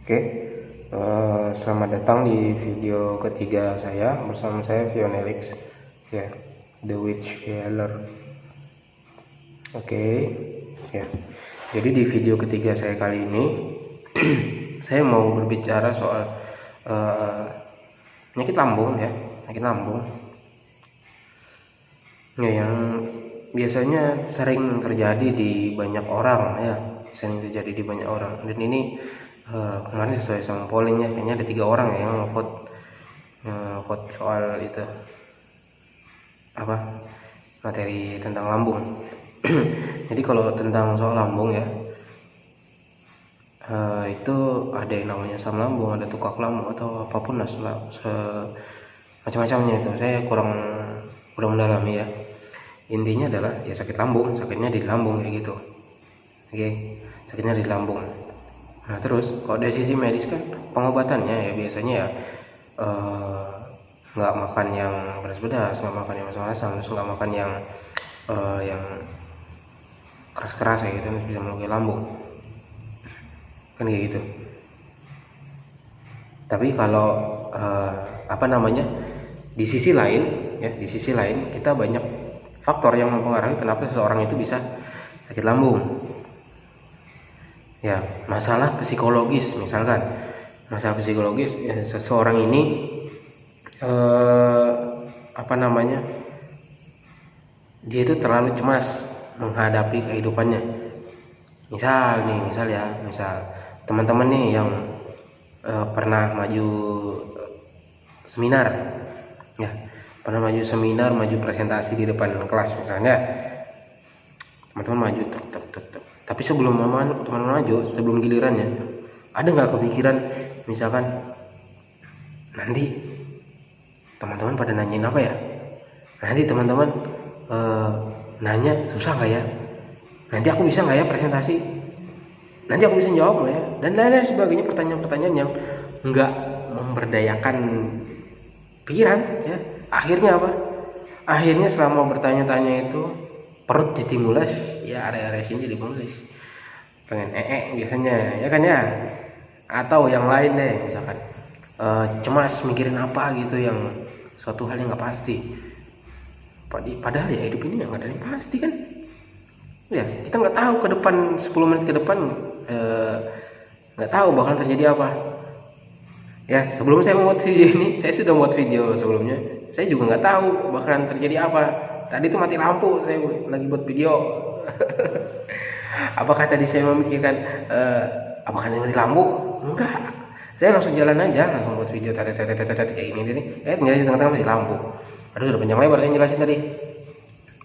Oke, selamat datang di video ketiga saya bersama saya Vionelix ya, The Witch Healer. Oke, ya. Jadi di video ketiga saya kali ini saya mau berbicara soal penyakit lambung ya, penyakit lambung. Ya, yang biasanya sering terjadi di banyak orang ya, dan ini kemarin sesuai sama pollingnya kayaknya ada 3 orang ya yang vote soal itu apa materi tentang lambung. Jadi kalau tentang soal lambung ya, itu ada yang namanya asam lambung, ada tukak lambung atau apapun lah macam-macamnya. Itu saya kurang mendalami ya. Intinya adalah ya sakit lambung, sakitnya di lambung kayak gitu. Oke, sakitnya di lambung. Nah terus kalau dari sisi medis kan pengobatannya ya biasanya ya nggak makan yang pedas-pedas, nggak makan yang asam-asam, terus nggak makan yang keras-keras kayak gitu, bisa melukai lambung kan kayak gitu. Tapi kalau di sisi lain ya, di sisi lain kita banyak faktor yang mempengaruhi kenapa seseorang itu bisa sakit lambung. Ya, masalah psikologis misalkan, masalah psikologis ya, seseorang ini dia itu terlalu cemas menghadapi kehidupannya. Misal teman-teman nih yang pernah maju seminar ya, maju presentasi di depan kelas misalnya, teman-teman maju tapi sebelum teman-teman maju, sebelum gilirannya, ada nggak kepikiran misalkan nanti teman-teman pada nanyain apa ya, nanti teman-teman nanya susah nggak ya, nanti aku bisa nggak ya presentasi, nanti aku bisa jawab nggak ya, dan lain-lain sebagainya, pertanyaan-pertanyaan yang nggak memberdayakan pikiran ya. Akhirnya apa? Akhirnya selama bertanya-tanya itu perut jadi mules ya, area-area sini jadi mules, pengen biasanya ya kan ya, atau yang lain deh misalkan cemas mikirin apa gitu yang suatu hal yang nggak pasti. Padahal ya hidup ini nggak ada yang pasti kan ya, kita nggak tahu ke depan 10 menit ke depan nggak tahu bakal terjadi apa ya. Sebelum saya membuat video ini, saya sudah membuat video sebelumnya, saya juga nggak tahu bakalan terjadi apa. Tadi tuh mati lampu, saya lagi buat video. Apakah tadi saya memikirkan apakah ini mati lampu? Enggak, saya langsung jalan aja, langsung buat video kayak ini nih. Nyalain di tengah-tengah mati lampu. Aduh, udah panjang lebar saya jelasin tadi.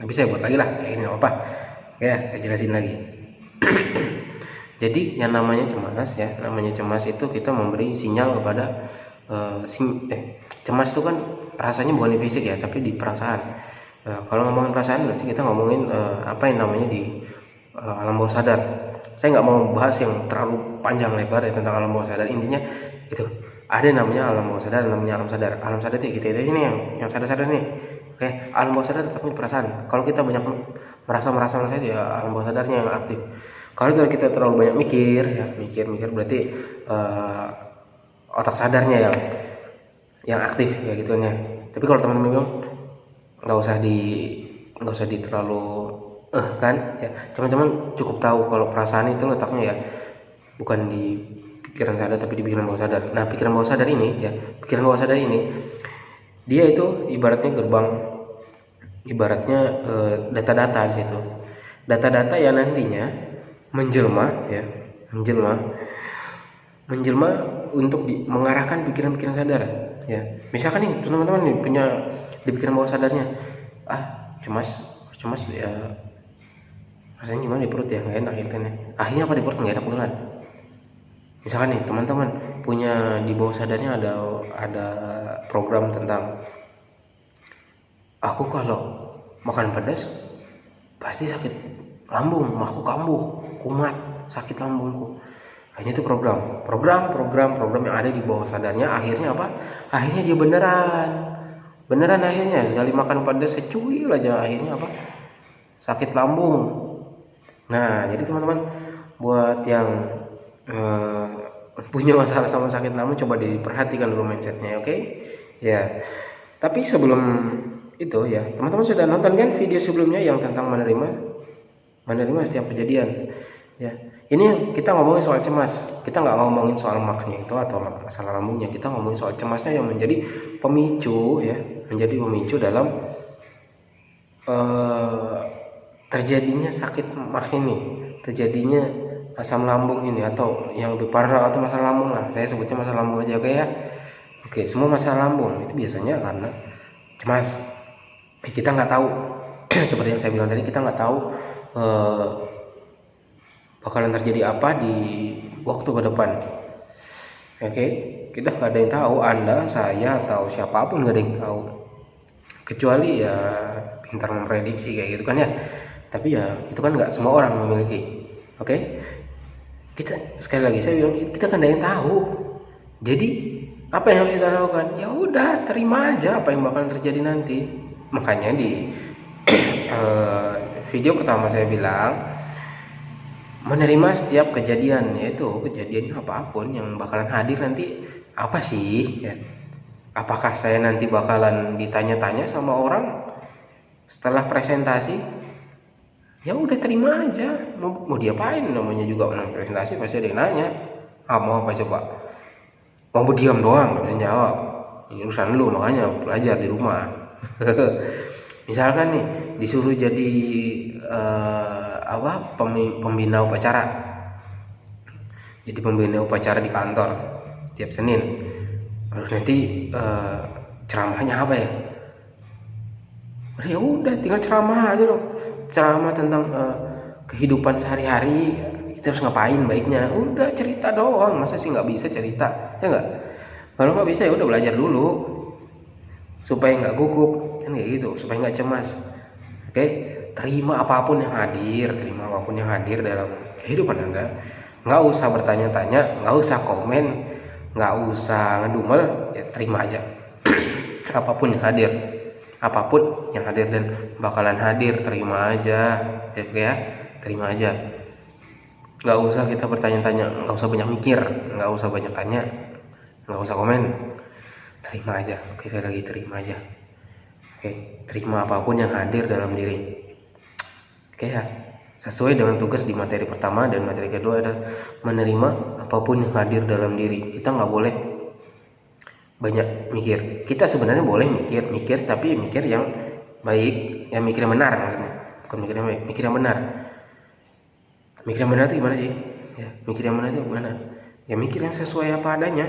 Tapi saya buat lagi lah, kayak ini apa? Ya, saya jelasin lagi. Jadi yang namanya cemas itu kita memberi sinyal kepada cemas itu kan rasanya bukan di fisik ya, tapi di perasaan. Kalau ngomongin perasaan berarti kita ngomongin apa yang namanya di alam bawah sadar. Saya nggak mau bahas yang terlalu panjang lebar ya tentang alam bawah sadar. Intinya itu ada yang namanya alam bawah sadar, namanya alam sadar. Alam sadar itu kita ini yang sadar-sadar nih. Oke, alam bawah sadar tetap punya perasaan. Kalau kita banyak merasa ya alam bawah sadarnya yang aktif. Kalau kita terlalu banyak mikir berarti otak sadarnya yang aktif ya gitunya. Tapi kalau teman-teman bilang nggak usah di terlalu kan ya, teman-teman cukup tahu kalau perasaan itu letaknya ya bukan di pikiran sadar tapi di pikiran bawah sadar. Nah, pikiran bawah sadar ini dia itu ibaratnya data-data di situ, data-data yang nantinya menjelma untuk mengarahkan pikiran-pikiran sadar ya. Misalkan nih teman-teman nih punya di pikiran bawah sadarnya cemas ya, rasanya gimana di perut ya, nggak enak gitu nih. Akhirnya apa, di perut nggak enak beneran. Misalkan nih teman-teman punya di bawah sadarnya ada program tentang aku kalau makan pedas pasti sakit lambung, aku kambuh, kumat, sakit lambungku. Akhirnya itu program yang ada di bawah sadarnya. Akhirnya apa? Akhirnya dia beneran akhirnya sekali makan pedas secuil aja, akhirnya apa? Sakit lambung. Nah, jadi teman-teman buat yang punya masalah sama sakit lambung, coba diperhatikan dulu mindsetnya, oke? Ya, tapi sebelum itu ya, teman-teman sudah nonton kan video sebelumnya yang tentang menerima setiap kejadian. Ya, ini kita ngomongin soal cemas, kita nggak ngomongin soal maknya itu atau masalah lambungnya, kita ngomongin soal cemasnya yang menjadi pemicu ya, menjadi pemicu dalam terjadinya sakit mah ini, terjadinya asam lambung ini, atau yang lebih parah atau masalah lambung lah, saya sebutnya masalah lambung aja, oke ya. Oke, semua masalah lambung itu biasanya karena cemas. Kita nggak tahu seperti yang saya bilang tadi, kita nggak tahu bakalan terjadi apa di waktu ke depan. Oke, kita nggak ada yang tahu, Anda, saya, atau siapapun nggak ada yang tahu, kecuali ya pintar memprediksi kayak gitu kan ya. Tapi ya itu kan nggak semua orang memiliki. Oke, kita sekali lagi saya bilang, kita kan nggak yang tahu. Jadi apa yang harus kita lakukan? Ya udah, terima aja apa yang bakalan terjadi nanti. Makanya di video pertama saya bilang menerima setiap kejadian, yaitu kejadiannya apapun yang bakalan hadir nanti. Apa sih ya? Apakah saya nanti bakalan ditanya-tanya sama orang setelah presentasi? Ya udah, terima aja. Mau diapain, namanya juga orang presentasi pasti ada yang nanya. Mau apa coba? Mau diam doang nggak bisa jawab? Ini urusan lu, makanya belajar di rumah. Misalkan nih disuruh jadi pembina upacara, jadi pembina upacara di kantor tiap Senin. Nanti ceramahnya apa ya? Ya udah, tinggal ceramah aja loh, ceramah tentang kehidupan sehari-hari, kita harus ngapain baiknya. Udah cerita doang, masa sih nggak bisa cerita, ya nggak? Kalau nggak bisa ya udah, belajar dulu supaya nggak gugup kan, kayak gitu, supaya nggak cemas. Oke, terima apapun yang hadir dalam kehidupan Anda. Nggak usah bertanya-tanya, nggak usah komen, nggak usah ngedumel, ya terima aja. apapun yang hadir dan bakalan hadir, terima aja ya, terima aja. Nggak usah kita bertanya-tanya, nggak usah banyak mikir, nggak usah banyak tanya, nggak usah komen, terima aja. Oke, saya lagi terima aja. Oke, terima apapun yang hadir dalam diri. Oke ya, sesuai dengan tugas di materi pertama dan materi kedua adalah menerima apapun yang hadir dalam diri. Kita nggak boleh banyak mikir. Kita sebenarnya boleh mikir, tapi mikir yang baik, yang mikir yang benar maksudnya. Bukan mikir yang baik, mikir yang benar. Mikir yang benar itu gimana sih? Ya, mikir yang benar itu gimana? Ya mikir yang sesuai apa adanya.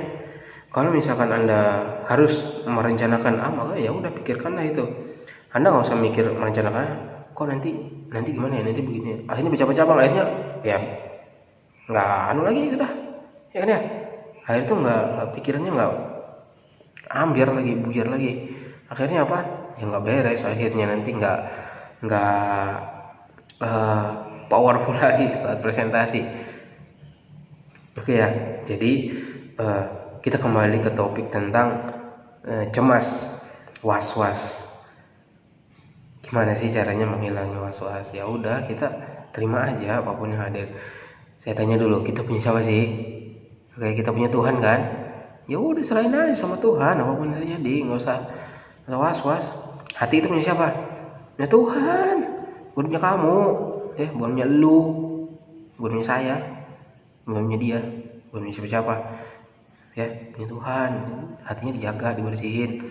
Kalau misalkan Anda harus merencanakan maka ya udah, pikirkanlah itu. Anda nggak usah mikir merencanakan, kok nanti gimana ya, nanti begini. Akhirnya bercabang-cabang, akhirnya ya nggak lagi udah, ya kan ya. Akhirnya tuh nggak pikirannya nggak buyar lagi. Akhirnya apa? Ya nggak beres. Akhirnya nanti nggak powerful lagi saat presentasi. Oke ya, jadi kita kembali ke topik tentang cemas, was-was. Gimana sih caranya menghilangi was-was? Ya udah, kita terima aja apapun yang hadir. Saya tanya dulu, kita punya siapa sih? Oke, kita punya Tuhan kan? Ya udah, serahin aja sama Tuhan apapun yang terjadi, nggak usah was-was. Hati itu punya siapa? Punya Tuhan. Bukan punya kamu, bukan punya lu, bukan punya saya, bukan punya dia, bukan punya siapa-siapa. Ya, punya Tuhan. Hatinya dijaga, dibersihin,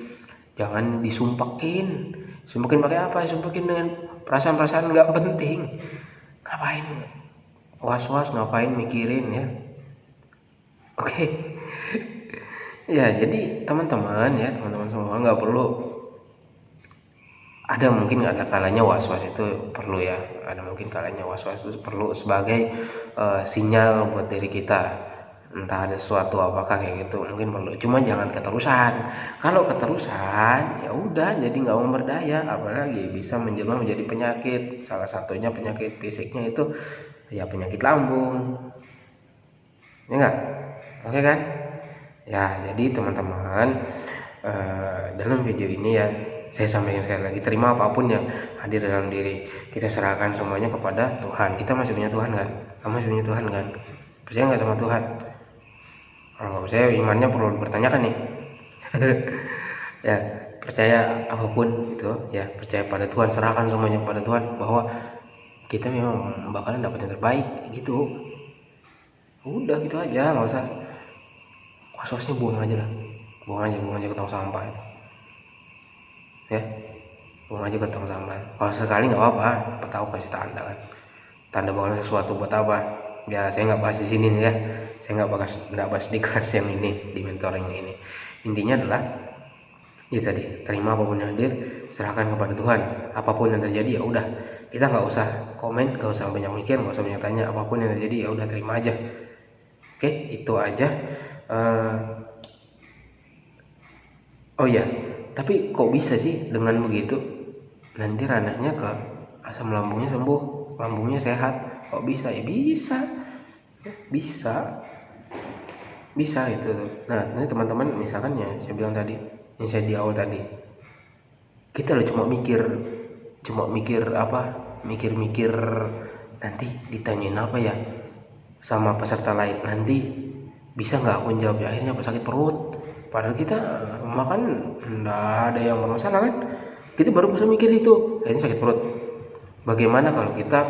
jangan disumpakin pakai apa? Sumpahin dengan perasaan-perasaan nggak penting. Ngapain was-was, ngapain mikirin ya? Oke. Ya, jadi teman-teman semua nggak perlu, mungkin ada kalanya was-was itu perlu ya, mungkin kalanya was-was itu perlu sebagai sinyal buat diri kita, entah ada sesuatu apakah kayak gitu, mungkin perlu. Cuma jangan keterusan. Kalau keterusan ya udah, jadi nggak memberdaya, apalagi bisa menjelma menjadi penyakit. Salah satunya penyakit fisiknya itu ya penyakit lambung, ya nggak? Oke kan? Ya, jadi teman-teman, dalam video ini ya saya sampaikan sekali lagi, terima apapun yang hadir dalam diri. Kita serahkan semuanya kepada Tuhan. Kita masih punya Tuhan kan? Kamu masih punya Tuhan kan? Percaya nggak sama Tuhan? Kalau nggak percaya imannya perlu dipertanyakan nih. Ya, percaya apapun itu ya, percaya pada Tuhan, serahkan semuanya pada Tuhan, bahwa kita memang bakalan dapat yang terbaik gitu. Udah gitu aja, nggak usah was-wasnya, buang aja lah, buang aja ke tong sampah ya, buang aja ke tong sampah. Kalau sekali nggak apa-apa, apa tahu kasih tanda kan, tanda bahwa sesuatu buat apa ya. Saya nggak bahas di sini nih ya, saya nggak bahas di kelas yang ini, di mentoring ini. Intinya adalah ya tadi, terima apapun yang hadir, serahkan kepada Tuhan. Apapun yang terjadi ya udah, kita nggak usah komen, nggak usah banyak mikir, nggak usah banyak tanya. Apapun yang terjadi ya udah, terima aja. Oke, itu aja. Oh ya, tapi kok bisa sih dengan begitu nanti ranahnya ke asam lambungnya sembuh, lambungnya sehat? Kok bisa? Ya bisa itu. Nah, ini teman-teman, misalkan ya saya bilang tadi, yang saya di awal tadi, kita loh cuma mikir apa, mikir nanti ditanyain apa ya sama peserta lain, nanti bisa nggak aku jawab, akhirnya pas sakit perut, padahal kita makan nggak ada yang bermasalah kan, kita baru bisa mikir itu, akhirnya sakit perut. Bagaimana kalau kita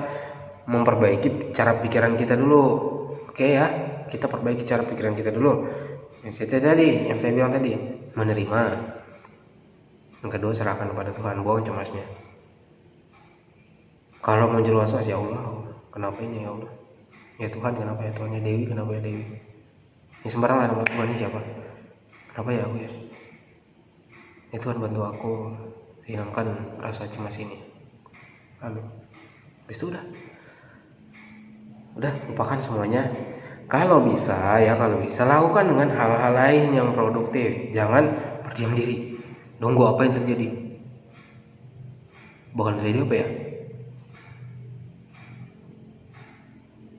memperbaiki cara pikiran kita dulu? Oke ya, kita perbaiki cara pikiran kita dulu. Yang saya bilang tadi, menerima. Yang kedua, serahkan kepada Tuhan, buang cemasnya. Kalau muncul was-was, ya Allah, kenapa ini ya Allah? Ya Tuhan, kenapa ya Tuhan? Ya Dewi, kenapa ya Dewi? Ini sembarang lah nama Tuhan, ini siapa? Kenapa ya aku ya? Ya Tuhan, bantu aku hilangkan rasa cemas ini. Amin. Habis itu udah lupakan semuanya. Kalau bisa lakukan dengan hal-hal lain yang produktif. Jangan berdiam diri, nunggu apa yang terjadi. Bukan terjadi apa ya?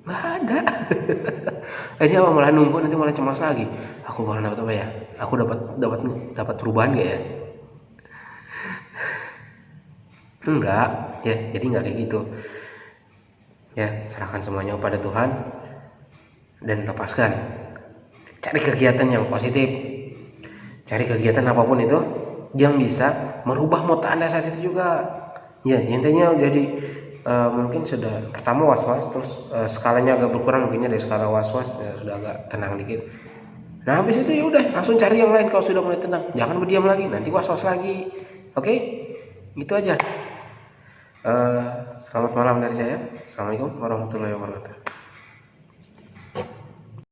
Nggak ada. Ini apa, malah nunggu, nanti malah cemas lagi. Aku bakal dapat apa ya? Aku dapat perubahan gak ya? Enggak ya, jadi nggak kayak gitu ya. Serahkan semuanya kepada Tuhan dan lepaskan. Cari kegiatan yang positif, cari kegiatan apapun itu yang bisa merubah mood Anda saat itu juga ya. Intinya jadi mungkin sudah pertama was-was, terus skalanya agak berkurang, mungkinnya dari skala was-was ya, sudah agak tenang dikit. Nah habis itu ya udah, langsung cari yang lain kalau sudah mulai tenang, jangan berdiam lagi, nanti was-was lagi. Oke, gitu aja. Selamat malam dari saya. Assalamualaikum warahmatullahi wabarakatuh.